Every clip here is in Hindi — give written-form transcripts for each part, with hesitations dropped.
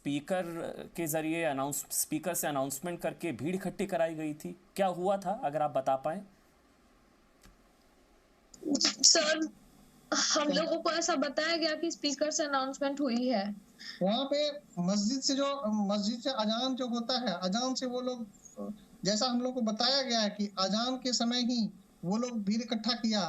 स्पीकर के जरिए स्पीकर से अनाउंसमेंट करके भीड़ इकट्ठी कराई गई थी, क्या हुआ था अगर आप बता पाए? सर, हम लोगों को ऐसा बताया गया कि स्पीकर से अनाउंसमेंट हुई है। वहाँ पे मस्जिद से अजान जो होता है, अजान से वो लोग, जैसा हम लोग को बताया गया है कि अजान के समय ही वो लोग भीड़ इकट्ठा किया,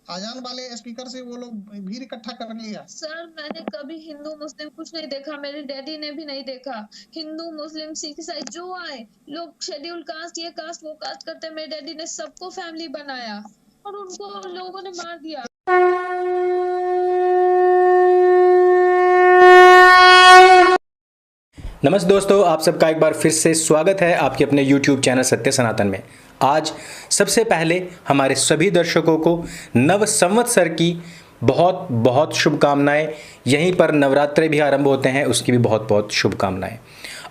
अजान वाले स्पीकर से वो लोग भीड़ इकट्ठा कर लिया। सर, मैंने कभी हिंदू मुस्लिम कुछ नहीं देखा, मेरे डैडी ने भी नहीं देखा। हिंदू मुस्लिम सिख ईसाई जो आए लोग शेड्यूल कास्ट, ये कास्ट वो कास्ट करते, मेरे डैडी ने सबको फैमिली बनाया और उनको लोगों ने मार दिया। नमस्ते दोस्तों, आप सबका एक बार फिर से स्वागत है आपके अपने YouTube चैनल सत्य सनातन में। आज सबसे पहले हमारे सभी दर्शकों को नव संवत्सर की बहुत बहुत शुभकामनाएं। यहीं पर नवरात्रे भी आरंभ होते हैं, उसकी भी बहुत बहुत शुभकामनाएं।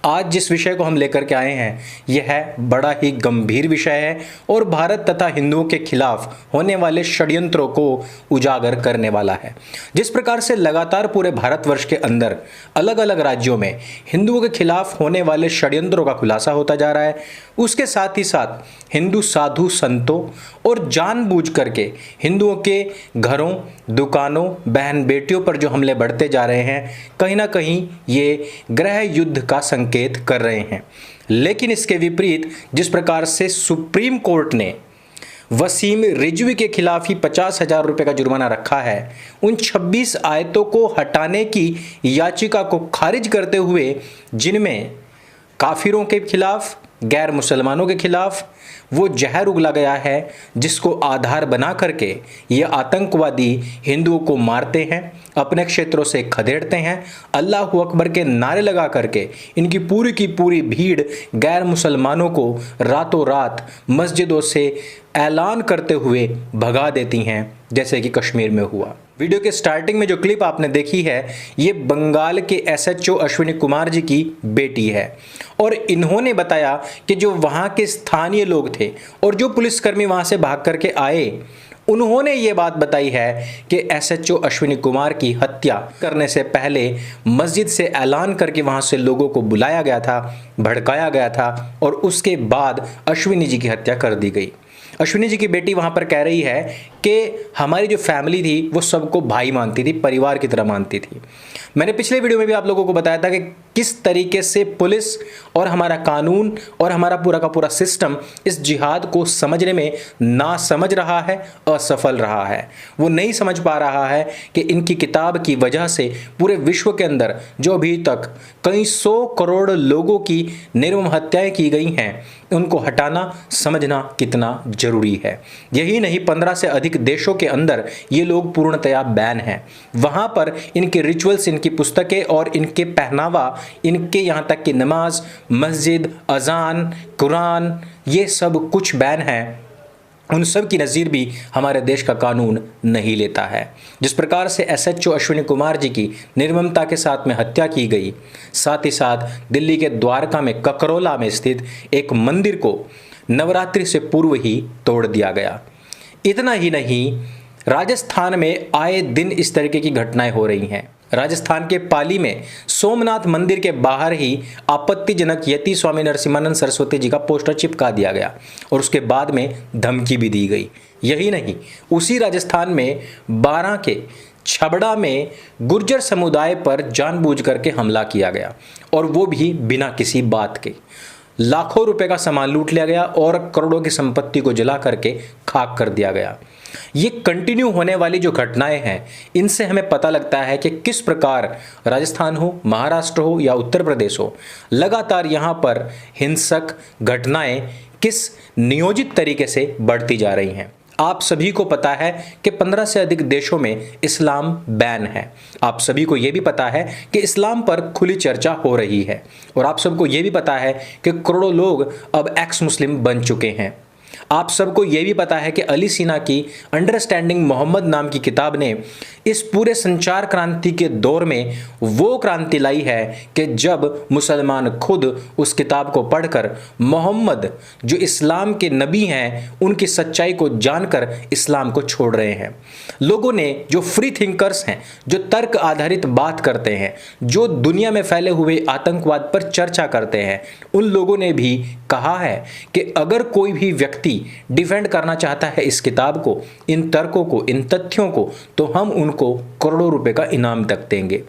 आज जिस विषय को हम लेकर के आए हैं यह है बड़ा ही गंभीर विषय है और भारत तथा हिंदुओं के खिलाफ होने वाले षड्यंत्रों को उजागर करने वाला है। जिस प्रकार से लगातार पूरे भारतवर्ष के अंदर अलग अलग राज्यों में हिंदुओं के खिलाफ होने वाले षड्यंत्रों का खुलासा होता जा रहा है, उसके साथ ही साथ हिंदू साधु संतों और जानबूझ करके हिंदुओं के घरों, दुकानों, बहन बेटियों पर जो हमले बढ़ते जा रहे हैं, कहीं ना कहीं ये गृह युद्ध का संकेत कर रहे हैं। लेकिन इसके विपरीत जिस प्रकार से सुप्रीम कोर्ट ने वसीम रिजवी के खिलाफ ही 50,000 रुपये का जुर्माना रखा है, उन 26 आयतों को हटाने की याचिका को खारिज करते हुए, जिनमें काफिरों के खिलाफ, गैर मुसलमानों के खिलाफ वो जहर उगला गया है जिसको आधार बना करके ये आतंकवादी हिंदुओं को मारते हैं, अपने क्षेत्रों से खदेड़ते हैं, अल्लाह अकबर के नारे लगा करके इनकी पूरी की पूरी भीड़ गैर मुसलमानों को रातों रात मस्जिदों से ऐलान करते हुए भगा देती हैं, जैसे कि कश्मीर में हुआ। वीडियो के स्टार्टिंग में जो क्लिप आपने देखी है ये बंगाल के एसएचओ अश्विनी कुमार जी की बेटी है और इन्होंने बताया कि जो वहाँ के स्थानीय लोग थे और जो पुलिसकर्मी वहाँ से भाग करके आए, उन्होंने ये बात बताई है कि एसएचओ अश्विनी कुमार की हत्या करने से पहले मस्जिद से ऐलान करके वहाँ से लोगों को बुलाया गया था, भड़काया गया था और उसके बाद अश्विनी जी की हत्या कर दी गई। अश्विनी जी की बेटी वहाँ पर कह रही है कि हमारी जो फैमिली थी वो सबको भाई मानती थी, परिवार की तरह मानती थी। मैंने पिछले वीडियो में भी आप लोगों को बताया था कि किस तरीके से पुलिस और हमारा कानून और हमारा पूरा का पूरा सिस्टम इस जिहाद को समझने में ना समझ रहा है, असफल रहा है। वो नहीं समझ पा रहा है कि इनकी किताब की वजह से पूरे विश्व के अंदर जो अभी तक कई 100 करोड़ लोगों की निर्मम हत्याएं की गई हैं, उनको हटाना समझना कितना जरूरी है। यही नहीं, 15 से अधिक देशों के अंदर ये लोग पूर्णतया बैन हैं। वहां पर इनके रिचुअल्स, इनकी पुस्तकें और इनके पहनावा, इनके यहाँ तक कि नमाज, मस्जिद, अजान, कुरान, ये सब कुछ बैन है। उन सब की नज़ीर भी हमारे देश का कानून नहीं लेता है। जिस प्रकार से एसएचओ अश्विनी कुमार जी की निर्ममता के साथ में हत्या की गई, साथ ही साथ दिल्ली के द्वारका में ककरोला में स्थित एक मंदिर को नवरात्रि से पूर्व ही तोड़ दिया गया। इतना ही नहीं, राजस्थान में आए दिन इस तरीके की घटनाएं हो रही हैं। राजस्थान के पाली में सोमनाथ मंदिर के बाहर ही आपत्तिजनक यति स्वामी नरसिम्हानंद सरस्वती जी का पोस्टर चिपका दिया गया और उसके बाद में धमकी भी दी गई। यही नहीं, उसी राजस्थान में 12 के छबड़ा में गुर्जर समुदाय पर जानबूझ करके हमला किया गया और वो भी बिना किसी बात के। लाखों रुपए का सामान लूट लिया गया और करोड़ों की संपत्ति को जला करके खाक कर दिया गया। ये कंटिन्यू होने वाली जो घटनाएं हैं, इनसे हमें पता लगता है कि किस प्रकार राजस्थान हो, महाराष्ट्र हो या उत्तर प्रदेश हो, लगातार यहाँ पर हिंसक घटनाएं किस नियोजित तरीके से बढ़ती जा रही हैं। आप सभी को पता है कि 15 से अधिक देशों में इस्लाम बैन है। आप सभी को यह भी पता है कि इस्लाम पर खुली चर्चा हो रही है और आप सबको यह भी पता है कि करोड़ों लोग अब एक्स मुस्लिम बन चुके हैं। आप सबको यह भी पता है कि अली सीना की अंडरस्टैंडिंग मोहम्मद नाम की किताब ने इस पूरे संचार क्रांति के दौर में वो क्रांति लाई है कि जब मुसलमान खुद उस किताब को पढ़कर मोहम्मद जो इस्लाम के नबी हैं उनकी सच्चाई को जानकर इस्लाम को छोड़ रहे हैं। लोगों ने, जो फ्री थिंकर्स हैं, जो तर्क आधारित बात करते हैं, जो दुनिया में फैले हुए आतंकवाद पर चर्चा करते हैं, उन लोगों ने भी कहा है कि अगर कोई भी व्यक्ति डिफेंड करना चाहता है इस किताब को, इन तर्कों को, इन तथ्यों को, तो हम उनको करोड़ों रुपए का इनाम तक देंगे।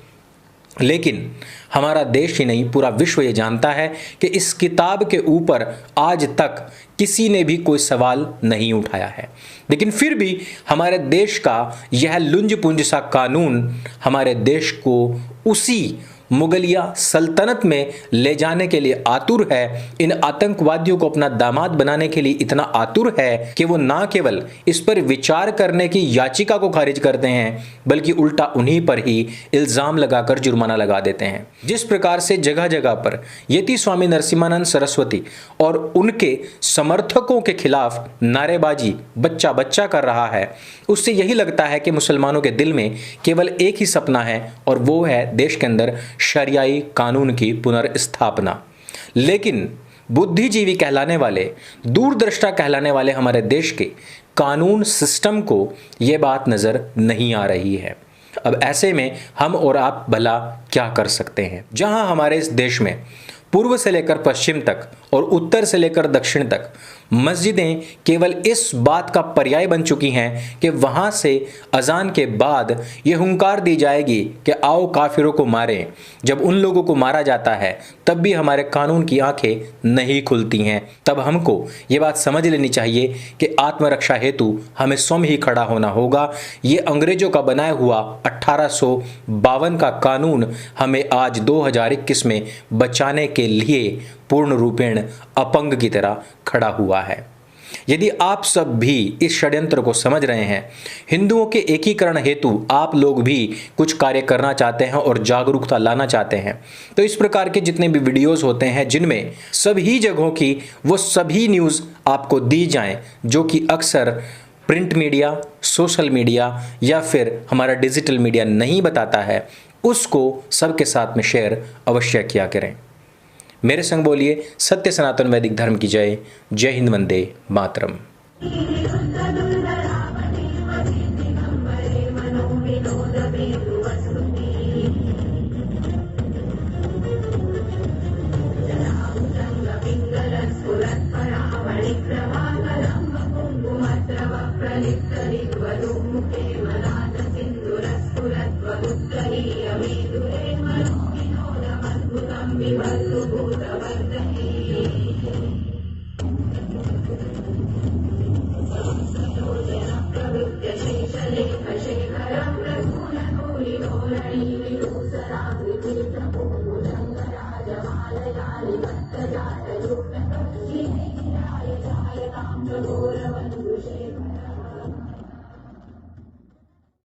लेकिन हमारा देश ही नहीं, पूरा विश्व ये जानता है कि इस किताब के ऊपर आज तक किसी ने भी कोई सवाल नहीं उठाया है। लेकिन फिर भी हमारे देश का यह लुंज पुंज सा कानून हमारे देश को उसी मुगलिया सल्तनत में ले जाने के लिए आतुर है। इन आतंकवादियों को अपना दामाद बनाने के लिए इतना आतुर है कि वो ना केवल इस पर विचार करने की याचिका को खारिज करते हैं, बल्कि उल्टा उन्हीं पर ही इल्जाम लगाकर जुर्माना लगा देते हैं। जिस प्रकार से जगह जगह पर यति स्वामी नरसिम्हानंद सरस्वती और उनके समर्थकों के खिलाफ नारेबाजी बच्चा बच्चा कर रहा है, उससे यही लगता है कि मुसलमानों के दिल में केवल एक ही सपना है, और वो है देश के अंदर शरियाई कानून की पुनर्स्थापना। लेकिन बुद्धिजीवी कहलाने वाले, दूरदृष्टा कहलाने वाले हमारे देश के कानून सिस्टम को यह बात नजर नहीं आ रही है। अब ऐसे में हम और आप भला क्या कर सकते हैं? जहां हमारे इस देश में पूर्व से लेकर पश्चिम तक और उत्तर से लेकर दक्षिण तक मस्जिदें केवल इस बात का पर्याय बन चुकी हैं कि वहां से अजान के बाद यह हुंकार दी जाएगी कि आओ काफिरों को मारें। जब उन लोगों को मारा जाता है तब भी हमारे कानून की आंखें नहीं खुलती हैं। तब हमको ये बात समझ लेनी चाहिए कि आत्मरक्षा हेतु हमें स्वयं ही खड़ा होना होगा। ये अंग्रेजों का बनाया हुआ 1852 का कानून हमें आज 2021 में बचाने के लिए पूर्ण रूपेण अपंग की तरह खड़ा हुआ है। यदि आप सब भी इस षड्यंत्र को समझ रहे हैं, हिंदुओं के एकीकरण हेतु आप लोग भी कुछ कार्य करना चाहते हैं और जागरूकता लाना चाहते हैं, तो इस प्रकार के जितने भी वीडियोस होते हैं जिनमें सभी जगहों की वो सभी न्यूज़ आपको दी जाएं जो कि अक्सर प्रिंट मीडिया, सोशल मीडिया या फिर हमारा डिजिटल मीडिया नहीं बताता है, उसको सबके साथ में शेयर अवश्य किया करें। मेरे संग बोलिए सत्य सनातन वैदिक धर्म की जय। जय हिंद, वंदे मातरम। Thank you.